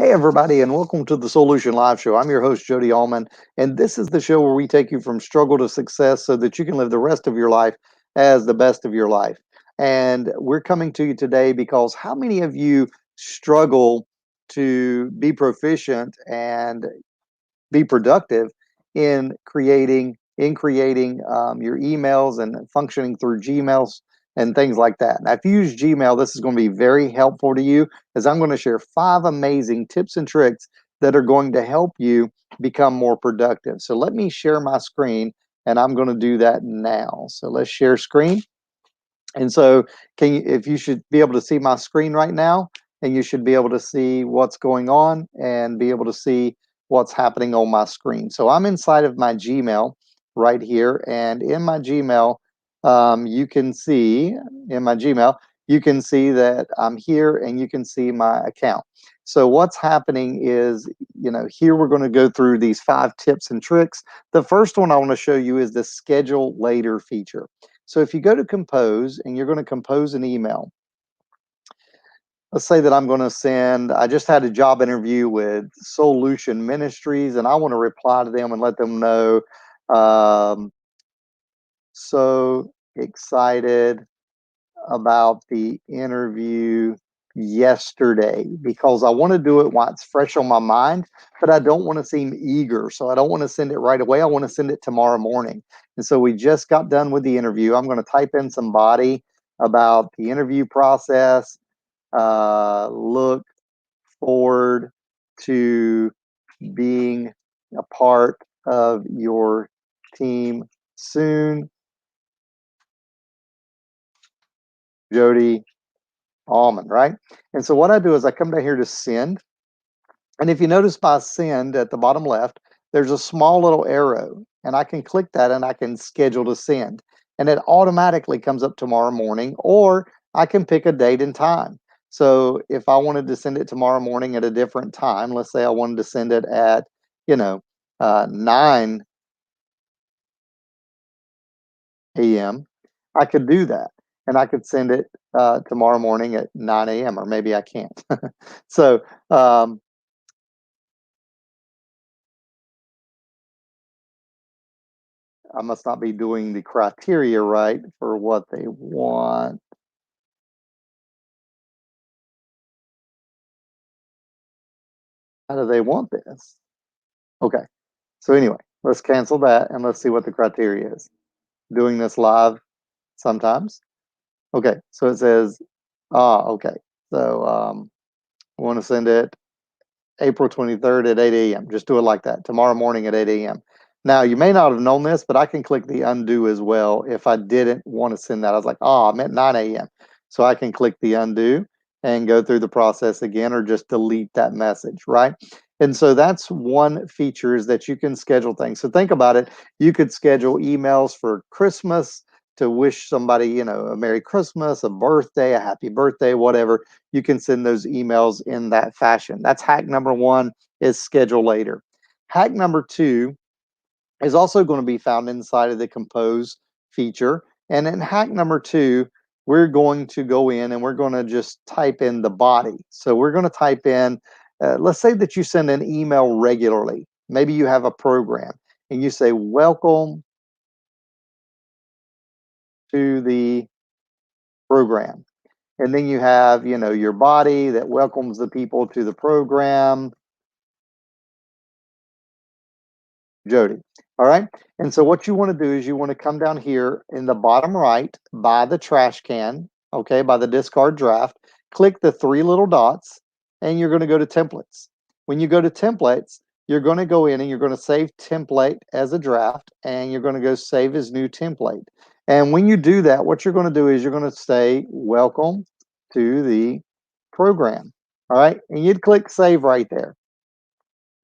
Hey, everybody, and welcome to the Soulution Live Show. I'm your host, Jody, Almond, and this is the show where we take you from struggle to success so that you can live the rest of your life as the best of your life. And we're coming to you today because how many of you struggle to be proficient and be productive in creating your emails and functioning through Gmails and things like that. Now, if you use Gmail, this is going to be very helpful to you as I'm going to share 5 amazing tips and tricks that are going to help you become more productive. So let me share my screen, and I'm going to do that now. So let's share screen. And so if you should be able to see my screen right now, and you should be able to see what's going on and be able to see what's happening on my screen. So I'm inside of my Gmail right here, and in my Gmail, you can see that I'm here, and you can see my account. So what's happening is, here we're going to go through these 5 tips and tricks. The first one I want to show you is the schedule later feature. So if you go to compose and you're going to compose an email, let's say that I'm going to send, I just had a job interview with Soulution Ministries, and I want to reply to them and let them know, so excited about the interview yesterday, because I want to do it while it's fresh on my mind, but I don't want to seem eager. So I don't want to send it right away. I want to send it tomorrow morning. And so we just got done with the interview. I'm going to type in some body about the interview process. Look forward to being a part of your team soon. Jody, Almond, right? And so what I do is I come down here to send. And if you notice by send at the bottom left, there's a small little arrow, and I can click that and I can schedule to send. And it automatically comes up tomorrow morning, or I can pick a date and time. So if I wanted to send it tomorrow morning at a different time, let's say I wanted to send it at, 9 a.m., I could do that. And I could send it tomorrow morning at 9 a.m., or maybe I can't. So I must not be doing the criteria right for what they want. How do they want this? Okay. So anyway, let's cancel that and let's see what the criteria is. Doing this live sometimes. Okay. So it says, okay. So I want to send it April 23rd at 8 a.m. Just do it like that. Tomorrow morning at 8 a.m. Now, you may not have known this, but I can click the undo as well if I didn't want to send that. I was like, I meant 9 a.m. So I can click the undo and go through the process again, or just delete that message, right? And so that's one feature, is that you can schedule things. So think about it. You could schedule emails for Christmas to wish somebody, a Merry Christmas, a birthday, a happy birthday, whatever. You can send those emails in that fashion. That's hack number 1, is schedule later. Hack number 2 is also going to be found inside of the compose feature. And in hack number 2, we're going to go in and we're going to just type in the body. So we're going to type in, let's say that you send an email regularly. Maybe you have a program and you say, welcome to the program. And then you have, your body that welcomes the people to the program. Jody. All right. And so what you want to do is you want to come down here in the bottom right by the trash can, okay, by the discard draft, click the 3 little dots, and you're going to go to templates. When you go to templates, you're going to go in and you're going to save template as a draft, and you're going to go save as new template. And when you do that, what you're going to do is you're going to say, welcome to the program. All right. And you'd click save right there.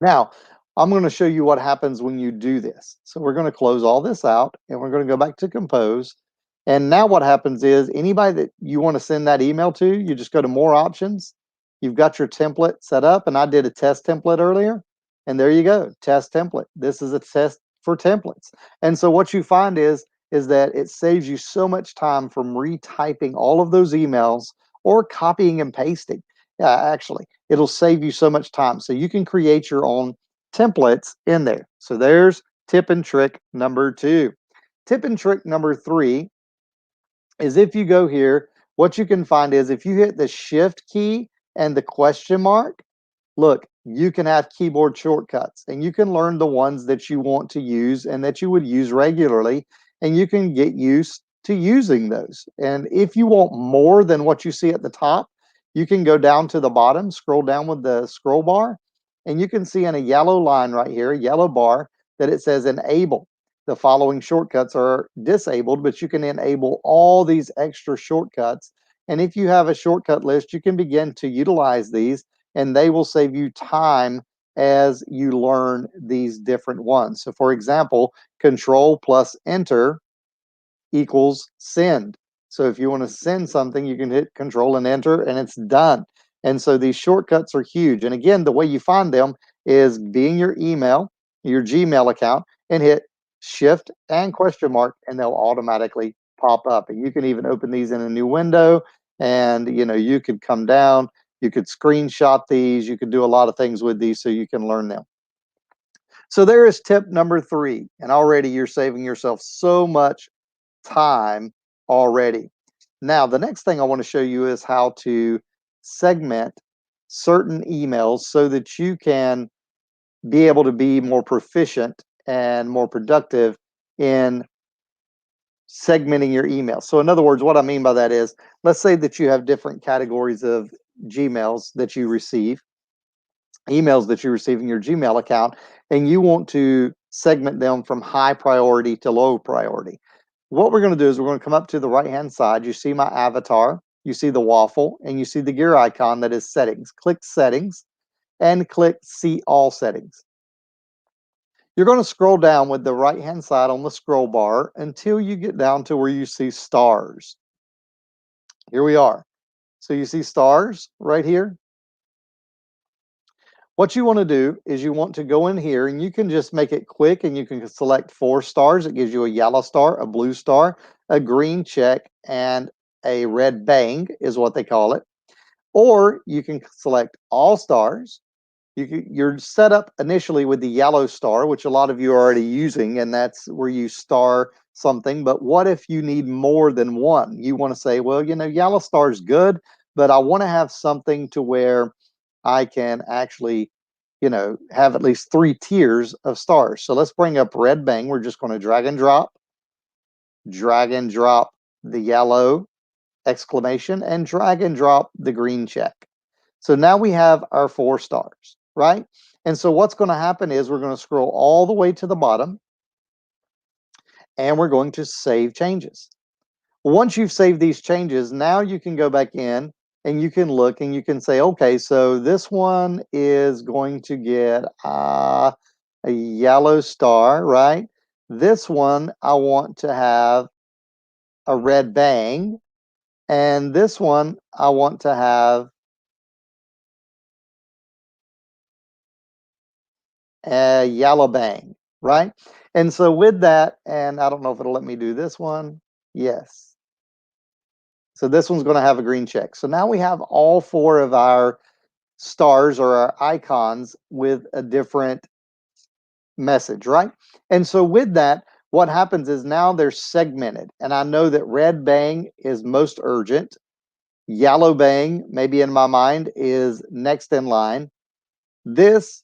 Now, I'm going to show you what happens when you do this. So we're going to close all this out, and we're going to go back to compose. And now what happens is, anybody that you want to send that email to, you just go to more options. You've got your template set up, and I did a test template earlier. And there you go, test template. This is a test for templates. And so what you find is that it saves you so much time from retyping all of those emails or copying and pasting. Actually, it'll save you so much time. So you can create your own templates in there. So there's tip and trick number 2. Tip and trick number 3 is if you go here, what you can find is if you hit the shift key and the question mark, look, you can have keyboard shortcuts and you can learn the ones that you want to use and that you would use regularly, and you can get used to using those. And if you want more than what you see at the top, you can go down to the bottom, scroll down with the scroll bar, and you can see in a yellow line right here, a yellow bar, that it says enable. The following shortcuts are disabled, but you can enable all these extra shortcuts. And if you have a shortcut list, you can begin to utilize these, and they will save you time as you learn these different ones. So for example, control plus enter equals send. So if you want to send something, you can hit control and enter and it's done. And so these shortcuts are huge. And again, the way you find them is being your email, your Gmail account, and hit shift and question mark, and they'll automatically pop up. And you can even open these in a new window, and you could come down, you could screenshot these, you could do a lot of things with these so you can learn them. So there is tip number 3, and already you're saving yourself so much time already. Now, the next thing I want to show you is how to segment certain emails so that you can be able to be more proficient and more productive in segmenting your email. So in other words, what I mean by that is, let's say that you have different categories of emails that you receive in your Gmail account, and you want to segment them from high priority to low priority. What we're going to do is we're going to come up to the right-hand side. You see my avatar, you see the waffle, and you see the gear icon that is settings. Click settings and click see all settings. You're going to scroll down with the right-hand side on the scroll bar until you get down to where you see stars. Here we are. So you see stars right here. What you want to do is you want to go in here, and you can just make it quick, and you can select 4 stars. It gives you a yellow star, a blue star, a green check, and a red bang is what they call it. Or you can select all stars. You're set up initially with the yellow star, which a lot of you are already using, and that's where you star something. But what if you need more than one? You want to say, well, yellow star is good, but I want to have something to where I can actually, have at least 3 tiers of stars. So let's bring up red bang. We're just going to drag and drop the yellow exclamation, and drag and drop the green check. So now we have our 4 stars, right? And so what's going to happen is we're going to scroll all the way to the bottom, and we're going to save changes. Once you've saved these changes, now you can go back in and you can look and you can say, okay, so this one is going to get a yellow star, right? This one, I want to have a red bang. And this one, I want to have a yellow bang, right? And so with that, and I don't know if it'll let me do this one. Yes. So this one's going to have a green check. So now we have all 4 of our stars or our icons with a different message, right? And so with that, what happens is now they're segmented. And I know that red bang is most urgent. Yellow bang, maybe in my mind, is next in line. This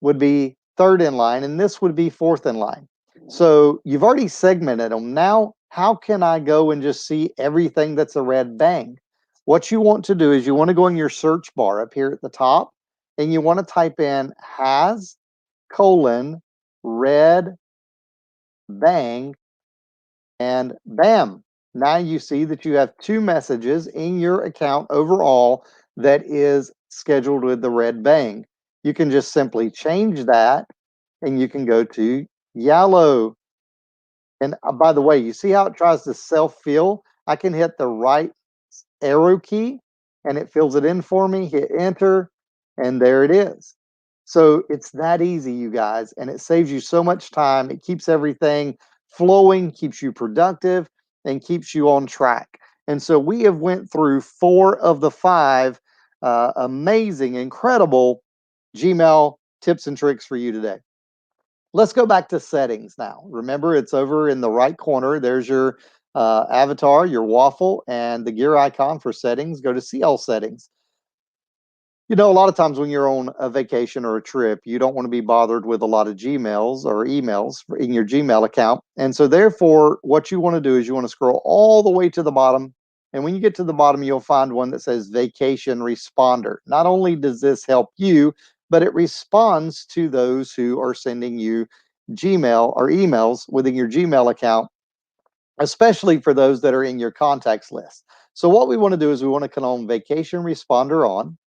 would be third in line, and this would be fourth in line. So you've already segmented them. Now, how can I go and just see everything that's a red bang? What you want to do is you want to go in your search bar up here at the top, and you want to type in has red bang, and bam. Now you see that you have 2 messages in your account overall that is scheduled with the red bang. You can just simply change that, and you can go to yellow. And by the way, you see how it tries to self-fill? I can hit the right arrow key and it fills it in for me, hit enter, and there it is. So it's that easy, you guys, and it saves you so much time. It keeps everything flowing, keeps you productive, and keeps you on track. And so we have went through 4 of the 5 amazing, incredible Gmail tips and tricks for you today. Let's go back to settings now. Remember, it's over in the right corner. There's your avatar, your waffle, and the gear icon for settings. Go to CL settings. You know, a lot of times when you're on a vacation or a trip, you don't want to be bothered with a lot of Gmails or emails in your Gmail account. And so, therefore, what you want to do is you want to scroll all the way to the bottom. And when you get to the bottom, you'll find one that says Vacation Responder. Not only does this help you, but it responds to those who are sending you Gmail or emails within your Gmail account, especially for those that are in your contacts list. So, what we want to do is we want to click on Vacation Responder on.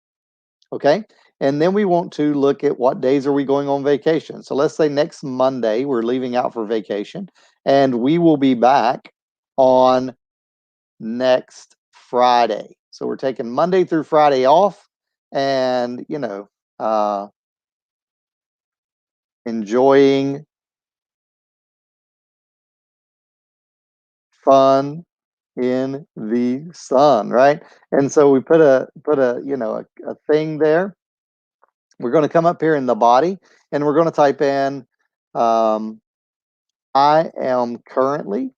Okay. And then we want to look at what days are we going on vacation. So let's say next Monday we're leaving out for vacation and we will be back on next Friday. So we're taking Monday through Friday off and, enjoying fun in the sun, right? And so we put a thing there. We're going to come up here in the body and we're going to type in um, I am currently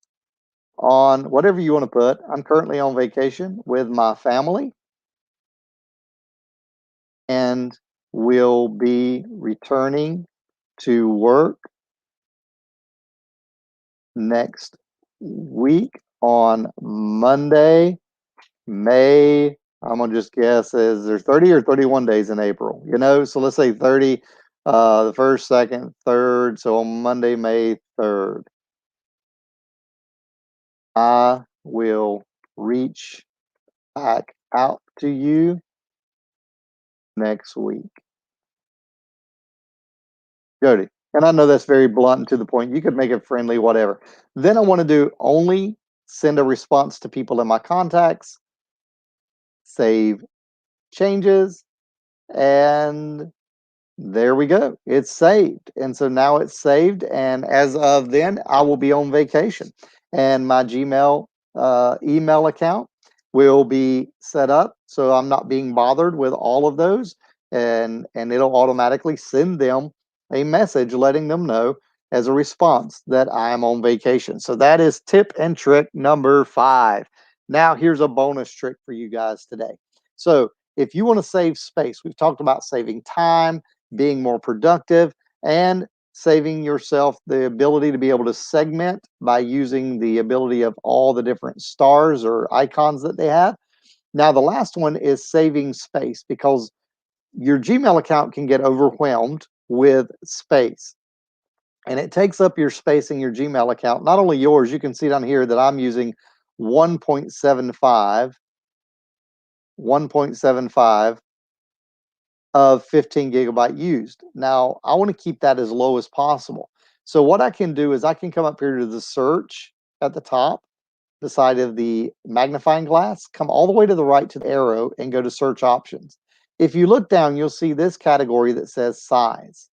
on whatever you want to put. I'm currently on vacation with my family and will be returning to work next week on Monday, May. I'm gonna just guess is there 30 or 31 days in April, So let's say 30, the first, second, third. So on Monday, May 3rd, I will reach back out to you next week. Jody. And I know that's very blunt and to the point. You could make it friendly, whatever. Then I want to do only send a response to people in my contacts, save changes, and there we go. It's saved. And so now it's saved. And as of then, I will be on vacation. And my Gmail email account will be set up so I'm not being bothered with all of those. And it'll automatically send them a message letting them know as a response that I am on vacation. So that is tip and trick number 5. Now, here's a bonus trick for you guys today. So if you want to save space, we've talked about saving time, being more productive, and saving yourself the ability to be able to segment by using the ability of all the different stars or icons that they have. Now, the last one is saving space because your Gmail account can get overwhelmed with space. And it takes up your space in your Gmail account. Not only yours, you can see down here that I'm using 1.75 of 15 gigabyte used. Now, I want to keep that as low as possible. So what I can do is I can come up here to the search at the top, the side of the magnifying glass, come all the way to the right to the arrow and go to search options. If you look down, you'll see this category that says size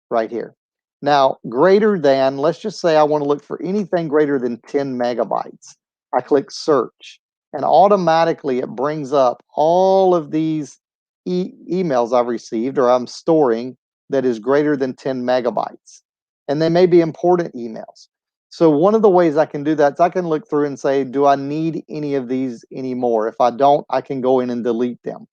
right here. Now, greater than, let's just say I want to look for anything greater than 10 megabytes. I click search and automatically it brings up all of these emails I've received or I'm storing that is greater than 10 megabytes. And they may be important emails. So one of the ways I can do that is I can look through and say, do I need any of these anymore? If I don't, I can go in and delete them.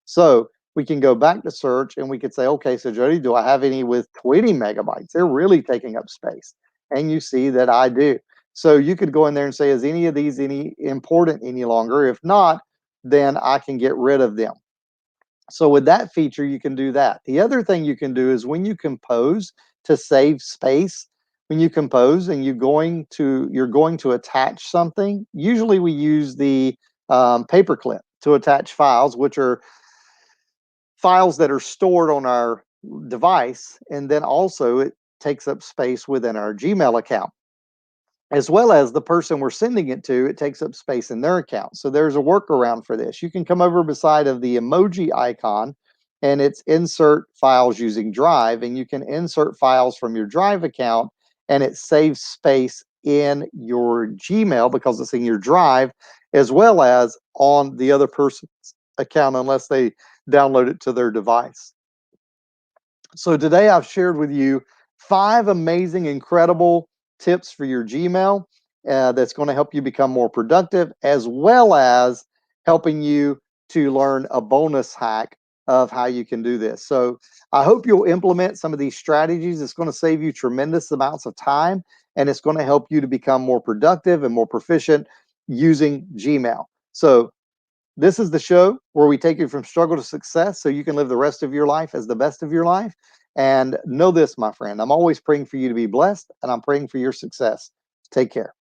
So we can go back to search and we could say, okay, so Jody, do I have any with 20 megabytes? They're really taking up space. And you see that I do. So you could go in there and say, is any of these any important any longer? If not, then I can get rid of them. So with that feature, you can do that. The other thing you can do is when you compose to save space, when you compose and you're going to attach something, usually we use the paperclip to attach files, which are files that are stored on our device, and then also it takes up space within our Gmail account. As well as the person we're sending it to, it takes up space in their account. So there's a workaround for this. You can come over beside of the emoji icon and it's insert files using Drive, and you can insert files from your Drive account and it saves space in your Gmail because it's in your Drive as well as on the other person's account unless they download it to their device. So today I've shared with you 5 amazing, incredible tips for your Gmail that's going to help you become more productive, as well as helping you to learn a bonus hack of how you can do this. So I hope you'll implement some of these strategies. It's going to save you tremendous amounts of time, and it's going to help you to become more productive and more proficient using Gmail. So this is the show where we take you from struggle to success so you can live the rest of your life as the best of your life. And know this, my friend, I'm always praying for you to be blessed, and I'm praying for your success. Take care.